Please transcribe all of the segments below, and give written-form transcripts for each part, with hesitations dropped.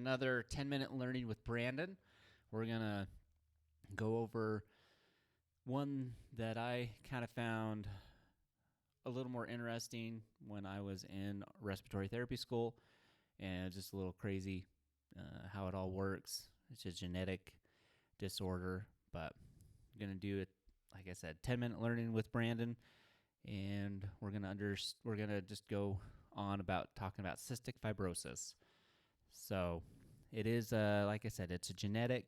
another 10-minute learning with Brandon. We're going to go over one that I kind of found a little more interesting when I was in respiratory therapy school, and just a little crazy how it all works. It's a genetic disorder, but I'm going to do it, like I said, 10-minute learning with Brandon, and we're going to just go on about talking about cystic fibrosis. So it is, like I said, it's a genetic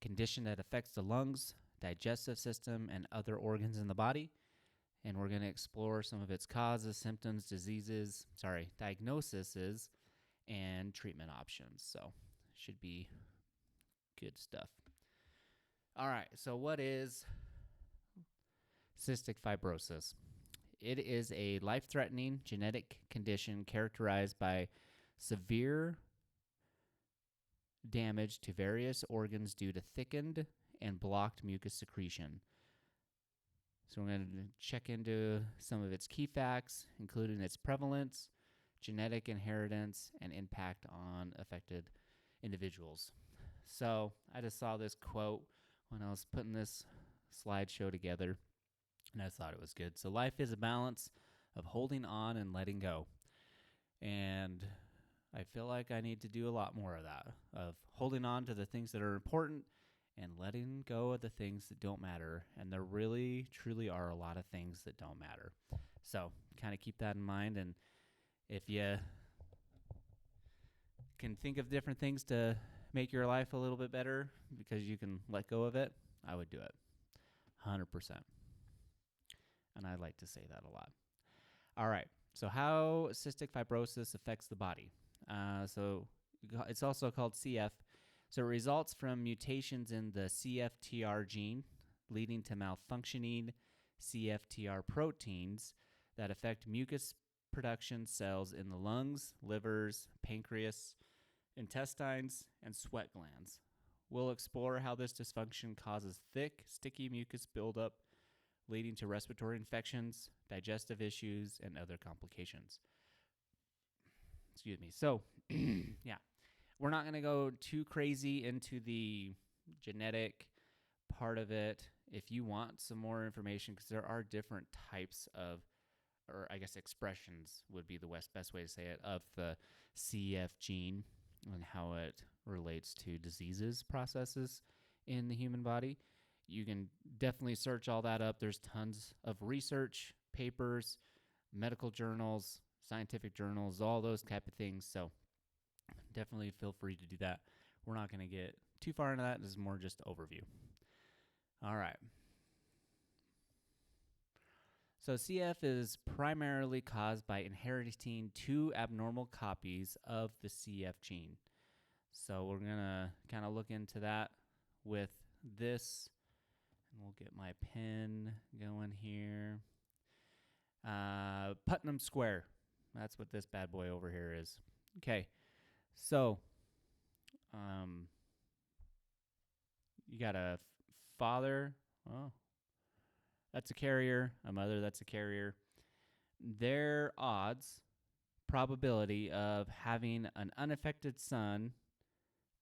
condition that affects the lungs, digestive system, and other organs in the body. And we're going to explore some of its causes, symptoms, diagnoses, and treatment options. So should be good stuff. All right, so what is cystic fibrosis? It is a life-threatening genetic condition characterized by severe damage to various organs due to thickened and blocked mucus secretion. So we're going to check into some of its key facts, including its prevalence, genetic inheritance, and impact on affected individuals. So I just saw this quote when I was putting this slideshow together, and I thought it was good. So life is a balance of holding on and letting go. And I feel like I need to do a lot more of that, of holding on to the things that are important and letting go of the things that don't matter. And there really, truly are a lot of things that don't matter. So kind of keep that in mind. And if you can think of different things to make your life a little bit better because you can let go of it, I would do it 100%. And I like to say that a lot. All right. So how cystic fibrosis affects the body. So it's also called CF. So it results from mutations in the CFTR gene, leading to malfunctioning CFTR proteins that affect mucus production cells in the lungs, livers, pancreas, intestines, and sweat glands. We'll explore how this dysfunction causes thick, sticky mucus buildup, leading to respiratory infections, digestive issues, and other complications. Excuse me. So, yeah, we're not going to go too crazy into the genetic part of it. If you want some more information, because there are different types of, or I guess expressions would be the best way to say it, of the CF gene and how it relates to diseases processes in the human body. You can definitely search all that up. There's tons of research, papers, medical journals, scientific journals, all those type of things. So definitely feel free to do that. We're not going to get too far into that. This is more just overview. All right. So CF is primarily caused by inheriting two abnormal copies of the CF gene. So we're going to kind of look into that with this. And we'll get my pen going here. Putnam Square. That's what this bad boy over here is. Okay. So, you got a father. Oh, that's a carrier. A mother, that's a carrier. Their probability of having an unaffected son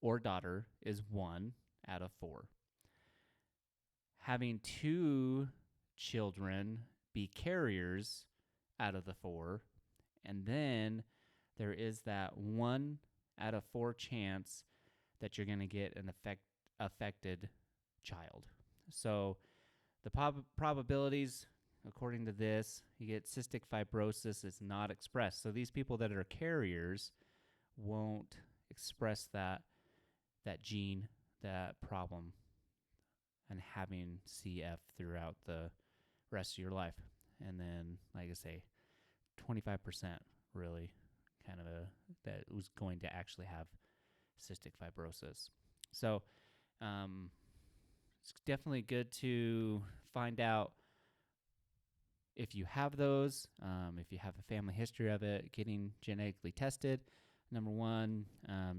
or daughter is 1 out of 4. Having 2 children be carriers out of the 4, and then there is that 1 out of 4 chance that you're going to get an affected child. So the probabilities, according to this, you get cystic fibrosis is not expressed. So these people that are carriers won't express that gene, that problem, and having CF throughout the rest of your life. And then, like I say, 25% really kind of that was going to actually have cystic fibrosis. So it's definitely good to find out if you have those, if you have a family history of it, getting genetically tested, number 1.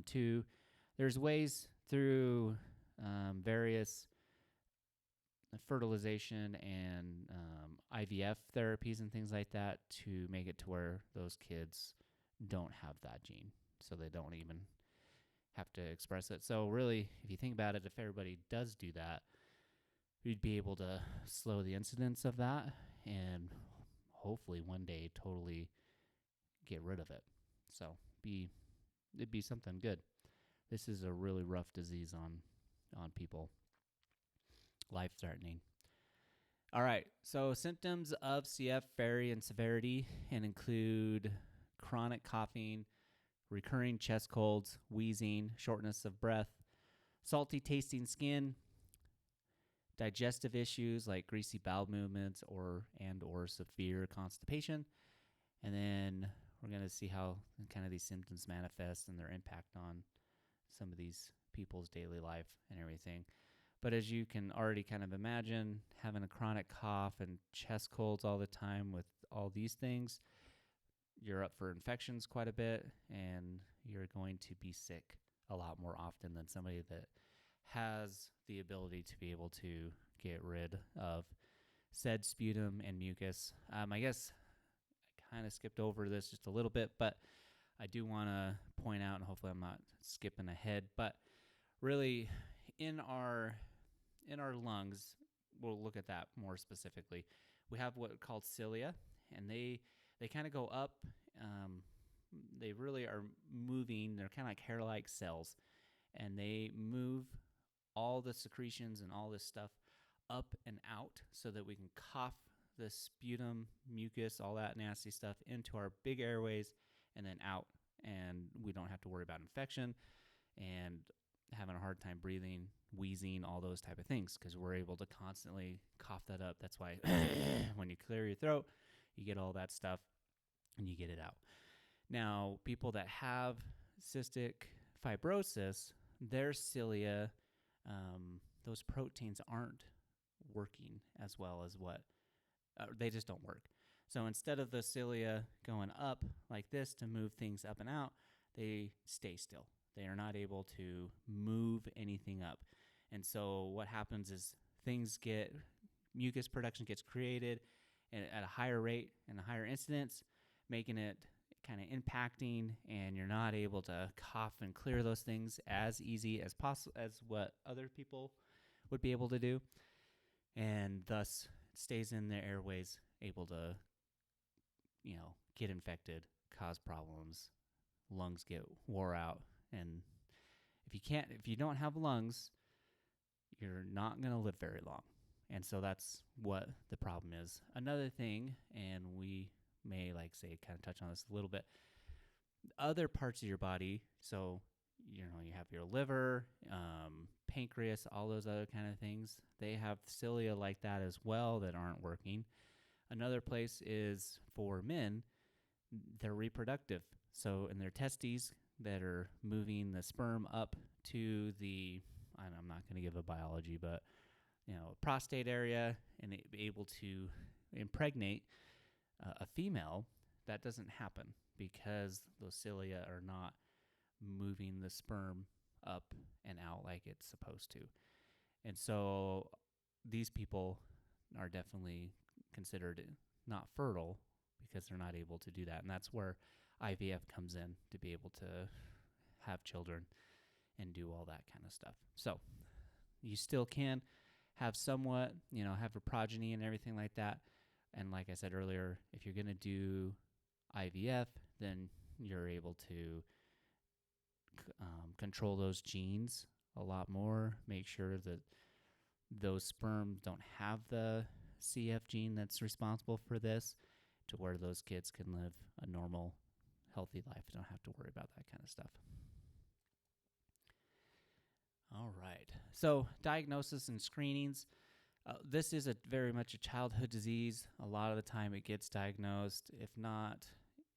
2, there's ways through various fertilization and IVF therapies and things like that to make it to where those kids don't have that gene, so they don't even have to express it. So really, if you think about it, if everybody does do that, we'd be able to slow the incidence of that and hopefully one day totally get rid of it. So it'd be something good. This is a really rough disease on people, life-threatening. All right, so symptoms of CF vary in severity and include chronic coughing, recurring chest colds, wheezing, shortness of breath, salty tasting skin, digestive issues like greasy bowel movements or severe constipation. And then we're going to see how kind of these symptoms manifest and their impact on some of these people's daily life and everything. But as you can already kind of imagine, having a chronic cough and chest colds all the time with all these things, you're up for infections quite a bit, and you're going to be sick a lot more often than somebody that has the ability to be able to get rid of said sputum and mucus. I guess I kind of skipped over this just a little bit, but I do want to point out, and hopefully I'm not skipping ahead, but really in our lungs, we'll look at that more specifically. We have what are called cilia, and they kind of go up. They really are moving. They're kind of like hair-like cells, and they move all the secretions and all this stuff up and out so that we can cough the sputum, mucus, all that nasty stuff into our big airways and then out, and we don't have to worry about infection and having a hard time breathing, wheezing, all those type of things, because we're able to constantly cough that up. That's why when you clear your throat, you get all that stuff and you get it out. Now, people that have cystic fibrosis, their cilia, those proteins aren't working as well as they just don't work. So instead of the cilia going up like this to move things up and out, they stay still. They are not able to move anything up. And so what happens is mucus production gets created at a higher rate and a higher incidence, making it kind of impacting, and you're not able to cough and clear those things as easy as possible as what other people would be able to do. And thus it stays in their airways, able to, get infected, cause problems, lungs get wore out. And if you don't have lungs, you're not going to live very long. And so that's what the problem is. Another thing, and we may kind of touch on this a little bit, other parts of your body, so, you have your liver, pancreas, all those other kind of things, they have cilia like that as well that aren't working. Another place is for men, they're reproductive. So in their testes that are moving the sperm up to I'm not going to give a biology, but, prostate area, and be able to impregnate a female, that doesn't happen because those cilia are not moving the sperm up and out like it's supposed to. And so these people are definitely considered not fertile because they're not able to do that. And that's where IVF comes in, to be able to have children and do all that kind of stuff. So you still can have somewhat, have a progeny and everything like that. And like I said earlier, if you're going to do IVF, then you're able to control those genes a lot more, make sure that those sperm don't have the CF gene that's responsible for this, to where those kids can live a normal, healthy life, don't have to worry about that kind of stuff. All right. So diagnosis and screenings. This is very much a childhood disease. A lot of the time it gets diagnosed, if not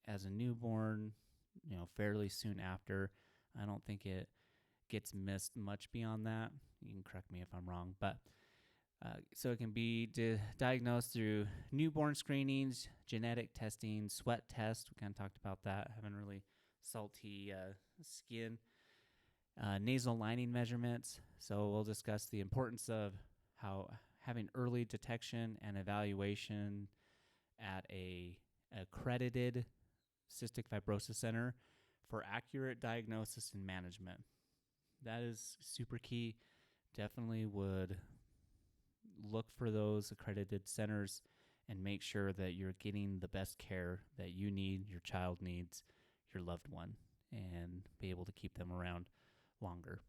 as a newborn, fairly soon after. I don't think it gets missed much beyond that. You can correct me if I'm wrong. But so it can be diagnosed through newborn screenings, genetic testing, sweat test. We kind of talked about that, having really salty skin. Nasal lining measurements. So we'll discuss the importance of how having early detection and evaluation at a accredited cystic fibrosis center for accurate diagnosis and management. that is super key. Definitely would look for those accredited centers and make sure that you're getting the best care that you need, your child needs, your loved one, and be able to keep them around longer.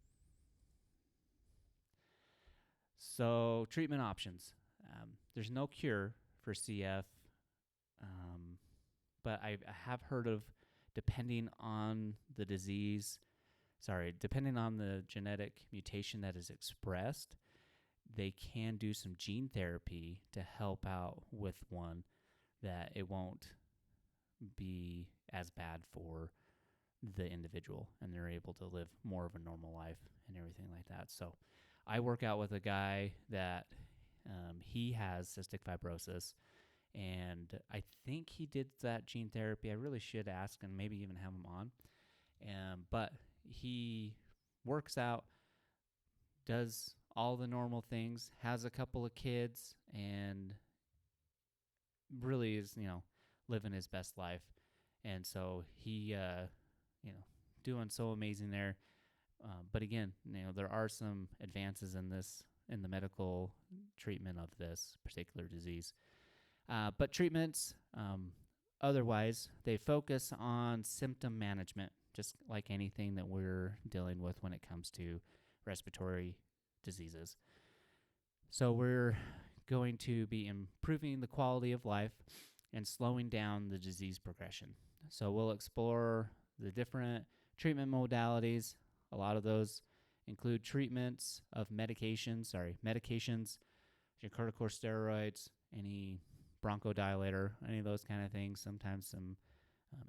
So, treatment options. There's no cure for CF, but I have heard of, depending on the depending on the genetic mutation that is expressed, they can do some gene therapy to help out with one that it won't be as bad for the individual, and they're able to live more of a normal life and everything like that. So I work out with a guy that he has cystic fibrosis, and I think he did that gene therapy. I really should ask and maybe even have him on. But he works out, does all the normal things, has a couple of kids, and really is, living his best life. And so he, doing so amazing there. But again, there are some advances in the medical treatment of this particular disease. But treatments, otherwise, they focus on symptom management, just like anything that we're dealing with when it comes to respiratory diseases. So we're going to be improving the quality of life and slowing down the disease progression. So we'll explore the different treatment modalities. A lot of those include treatments of medications, your corticosteroids, any bronchodilator, any of those kind of things, sometimes some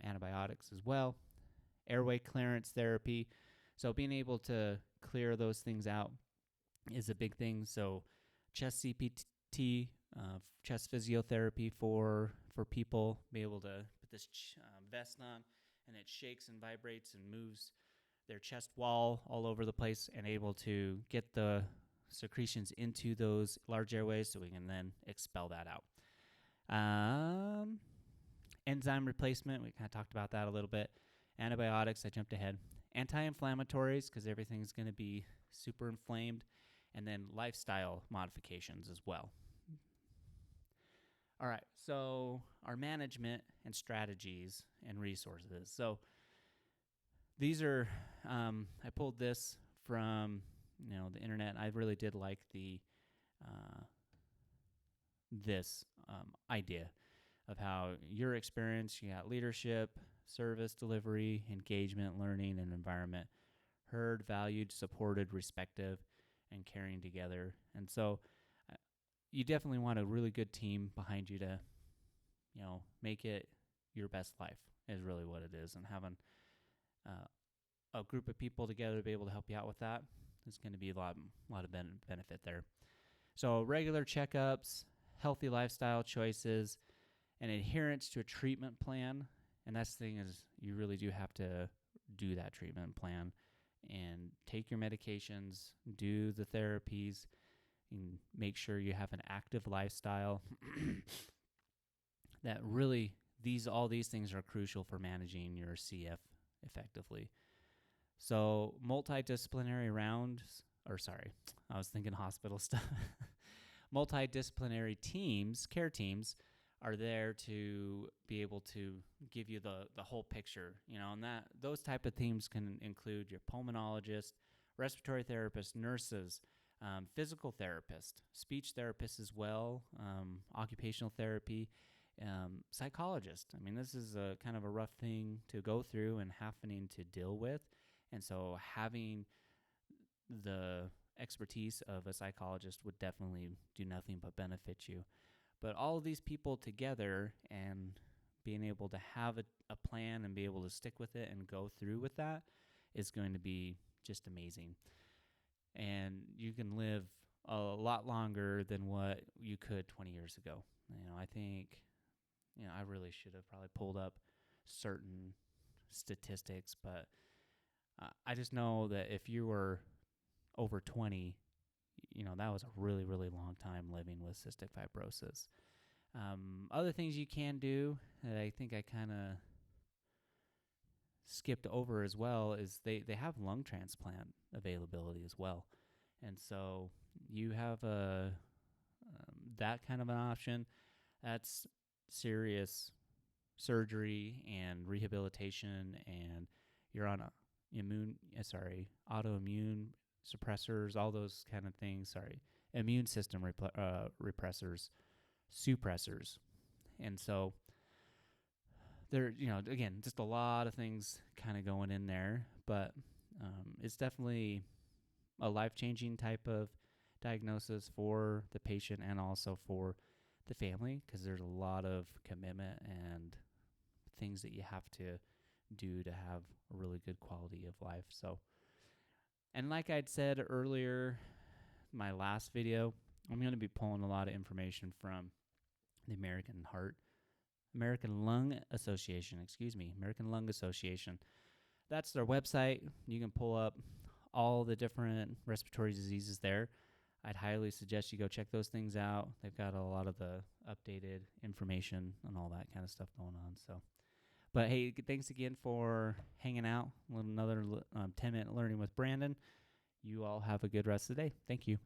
antibiotics as well, airway clearance therapy. So being able to clear those things out is a big thing. So chest CPT, chest physiotherapy for people, be able to put this vest on, and it shakes and vibrates and moves their chest wall all over the place, and able to get the secretions into those large airways so we can then expel that out. Enzyme replacement, we kind of talked about that a little bit. Antibiotics, I jumped ahead. Anti-inflammatories, because everything's going to be super inflamed. And then lifestyle modifications as well. All right, so our management and strategies and resources. So these are, I pulled this from, the internet. I really did like this idea of how your experience, you got leadership, service delivery, engagement, learning, and environment, heard, valued, supported, respected, and carrying together. And so you definitely want a really good team behind you to, make it your best life is really what it is. And having a group of people together to be able to help you out with that is going to be a lot of benefit there. So regular checkups, healthy lifestyle choices, and adherence to a treatment plan. And that's the thing is you really do have to do that treatment plan and take your medications, do the therapies, and make sure you have an active lifestyle. That really, all these things are crucial for managing your CF effectively. So multidisciplinary I was thinking hospital stuff. Multidisciplinary teams, care teams, are there to be able to give you the whole picture, and those type of teams can include your pulmonologist, respiratory therapist, nurses, physical therapist, speech therapist as well, occupational therapy, psychologist. I mean, this is a kind of a rough thing to go through and having to deal with, and so having the expertise of a psychologist would definitely do nothing but benefit you. But all of these people together and being able to have a plan and be able to stick with it and go through with that is going to be just amazing. And you can live a lot longer than what you could 20 years ago. I think, I really should have probably pulled up certain statistics, but I just know that if you were over 20, that was a really, really long time living with cystic fibrosis. Other things you can do that I think I kind of skipped over as well is they have lung transplant availability as well. And so you have that kind of an option. That's serious surgery and rehabilitation, and you're on autoimmune suppressors, all those kind of things. Immune system repressors, suppressors. And so there, again, just a lot of things kind of going in there, but it's definitely a life-changing type of diagnosis for the patient and also for the family, because there's a lot of commitment and things that you have to do to have a really good quality of life. So, and like I'd said earlier, my last video, I'm going to be pulling a lot of information from the American Lung Association. That's their website. You can pull up all the different respiratory diseases there. I'd highly suggest you go check those things out. They've got a lot of the updated information and all that kind of stuff going on. So, but hey, thanks again for hanging out. Another 10-minute learning with Brandon. You all have a good rest of the day. Thank you.